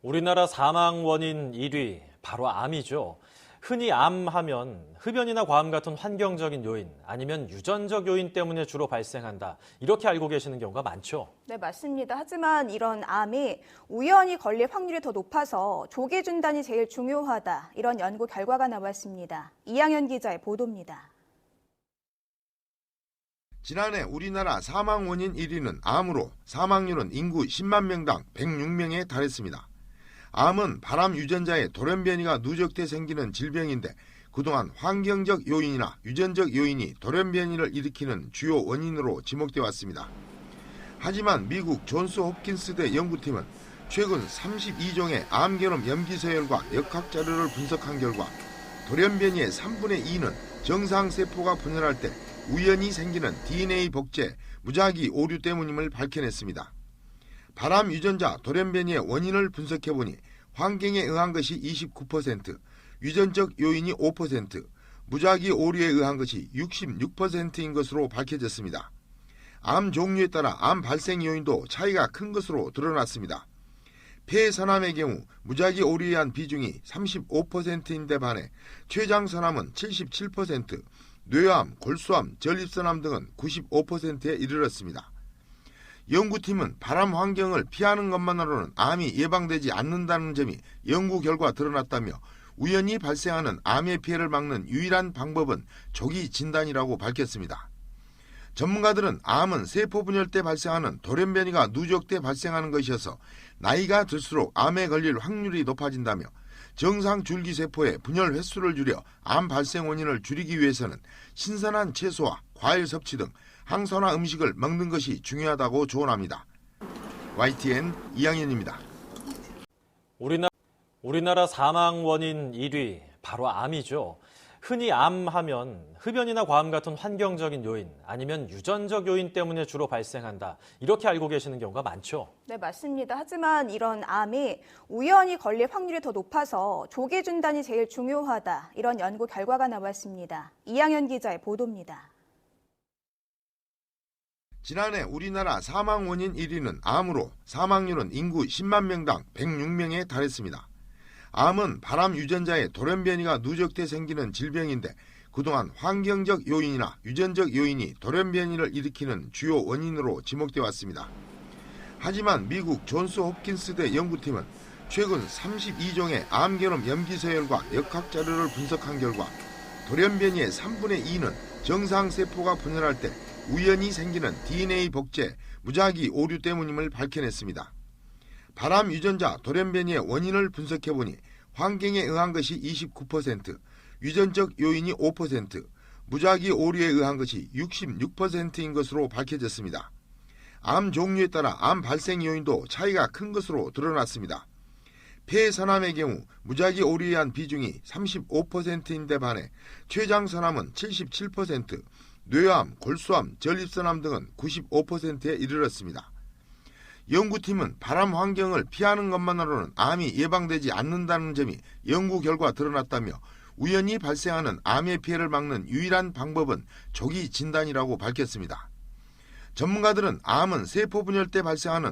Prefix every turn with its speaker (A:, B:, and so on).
A: 우리나라 사망 원인 1위, 바로 암이죠. 흔히 암 하면 흡연이나 과암 같은 환경적인 요인 아니면 유전적 요인 때문에 주로 발생한다. 이렇게 알고 계시는 경우가 많죠.
B: 네, 맞습니다. 하지만 이런 암이 우연히 걸릴 확률이 더 높아서 조기 진단이 제일 중요하다. 이런 연구 결과가 나왔습니다. 이양현 기자의 보도입니다.
C: 지난해 우리나라 사망 원인 1위는 암으로 사망률은 인구 10만 명당 106명에 달했습니다. 암은 바람 유전자의 돌연변이가 누적돼 생기는 질병인데 그동안 환경적 요인이나 유전적 요인이 돌연변이를 일으키는 주요 원인으로 지목돼 왔습니다. 하지만 미국 존스 홉킨스대 연구팀은 최근 32종의 암genome 염기서열과 역학 자료를 분석한 결과 돌연변이의 3분의 2는 정상세포가 분열할 때 우연히 생기는 DNA 복제, 무작위 오류 때문임을 밝혀냈습니다. 바람 유전자 돌연변이의 원인을 분석해보니 환경에 의한 것이 29%, 유전적 요인이 5%, 무작위 오류에 의한 것이 66%인 것으로 밝혀졌습니다. 암 종류에 따라 암 발생 요인도 차이가 큰 것으로 드러났습니다. 폐선암의 경우 무작위 오류에 의한 비중이 35%인데 반해 췌장선암은 77%, 뇌암, 골수암, 전립선암 등은 95%에 이르렀습니다. 연구팀은 바람 환경을 피하는 것만으로는 암이 예방되지 않는다는 점이 연구 결과 드러났다며 우연히 발생하는 암의 피해를 막는 유일한 방법은 조기 진단이라고 밝혔습니다. 전문가들은 암은 세포 분열 때 발생하는 돌연변이가 누적돼 발생하는 것이어서 나이가 들수록 암에 걸릴 확률이 높아진다며 정상 줄기세포의 분열 횟수를 줄여 암 발생 원인을 줄이기 위해서는 신선한 채소와 과일 섭취 등 항산화 음식을 먹는 것이 중요하다고 조언합니다. YTN 이양현입니다.
A: 우리나라 사망 원인 1위, 바로 암이죠. 흔히 암 하면 흡연이나 과암 같은 환경적인 요인 아니면 유전적 요인 때문에 주로 발생한다. 이렇게 알고 계시는 경우가 많죠.
B: 네, 맞습니다. 하지만 이런 암이 우연히 걸릴 확률이 더 높아서 조기 진단이 제일 중요하다. 이런 연구 결과가 나왔습니다. 이양현 기자의 보도입니다.
C: 지난해 우리나라 사망 원인 1위는 암으로 사망률은 인구 10만 명당 106명에 달했습니다. 암은 바람 유전자의 돌연변이가 누적돼 생기는 질병인데 그동안 환경적 요인이나 유전적 요인이 돌연변이를 일으키는 주요 원인으로 지목돼 왔습니다. 하지만 미국 존스 홉킨스대 연구팀은 최근 32종의 암genome 염기서열과 역학 자료를 분석한 결과 돌연변이의 3분의 2는 정상세포가 분열할 때 우연히 생기는 DNA 복제, 무작위 오류 때문임을 밝혀냈습니다. 바람 유전자 돌연변이의 원인을 분석해보니 환경에 의한 것이 29%, 유전적 요인이 5%, 무작위 오류에 의한 것이 66%인 것으로 밝혀졌습니다. 암 종류에 따라 암 발생 요인도 차이가 큰 것으로 드러났습니다. 폐선암의 경우 무작위 오류에 의한 비중이 35%인데 반해 췌장선암은 77%, 뇌암, 골수암, 전립선암 등은 95%에 이르렀습니다. 연구팀은 바람 환경을 피하는 것만으로는 암이 예방되지 않는다는 점이 연구 결과 드러났다며 우연히 발생하는 암의 피해를 막는 유일한 방법은 조기 진단이라고 밝혔습니다. 전문가들은 암은 세포 분열 때 발생하는